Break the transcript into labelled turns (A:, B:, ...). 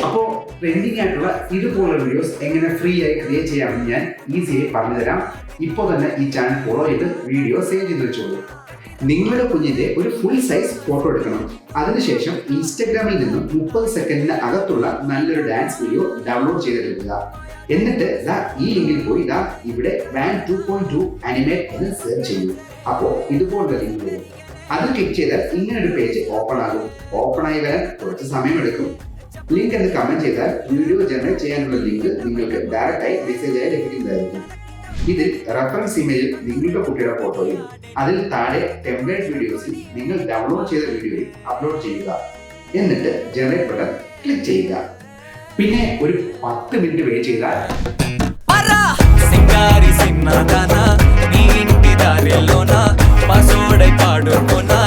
A: അപ്പോൾ ട്രെൻഡിങ് ആയിട്ടുള്ള ഇതുപോലുള്ള വീഡിയോസ് എങ്ങനെ ഫ്രീ ആയി ക്രിയേറ്റ് ചെയ്യാമെന്ന് ഞാൻ ഈസിയായി പറഞ്ഞുതരാം. ഇപ്പോൾ തന്നെ ഈ ചാനൽ ഫോളോ ചെയ്ത് വീഡിയോ സേവ് ചെയ്ത് വെച്ചോളൂ. നിങ്ങളുടെ കുഞ്ഞിന്റെ ഒരു ഫുൾ സൈസ് ഫോട്ടോ എടുക്കണം. അതിനുശേഷം ഇൻസ്റ്റഗ്രാമിൽ നിന്നും 30 സെക്കൻഡിന് അകത്തുള്ള നല്ലൊരു ഡാൻസ് വീഡിയോ ഡൗൺലോഡ് ചെയ്തെടുക്കുക. എന്നിട്ട് ഈ ലിങ്കിൽ പോയി ഇവിടെ വാൻ 2.2 അനിമേറ്റ് എന്ന് സെർച്ച് ചെയ്യൂ. അപ്പോൾ ഇതുപോലുള്ള ലിങ്ക് വരും. അത് ക്ലിക്ക് ചെയ്താൽ ഇങ്ങനെ ഒരു പേജ് ഓപ്പൺ ആകും. ഓപ്പൺ ആയി വരാൻ കുറച്ച് സമയമെടുക്കും. ലിങ്ക് എന്ന് കമന്റ് ചെയ്താൽ വീഡിയോ ജനറേറ്റ് ചെയ്യാനുള്ള ലിങ്ക് നിങ്ങൾക്ക് ഡയറക്റ്റായി മെസ്സേജായി ലഭിക്കുന്നതായിരിക്കും. ഇതിൽ റെഫറൻസ് ഇമേജിൽ നിങ്ങളുടെ കുട്ടിയുടെ ഫോട്ടോയും അതിൽ താഴെ ടെംപ്ലേറ്റ് വീഡിയോസിൽ നിങ്ങൾ ഡൗൺലോഡ് ചെയ്ത വീഡിയോയും അപ്ലോഡ് ചെയ്യുക. എന്നിട്ട് ജനറേറ്റ് ബട്ടൺ ക്ലിക്ക് ചെയ്യുക. പിന്നെ ഒരു 10 മിനിറ്റ് വെയിറ്റ് ചെയ്താൽ
B: నీ ఇంటి దారిలోన పసోడై పాడుకున్నా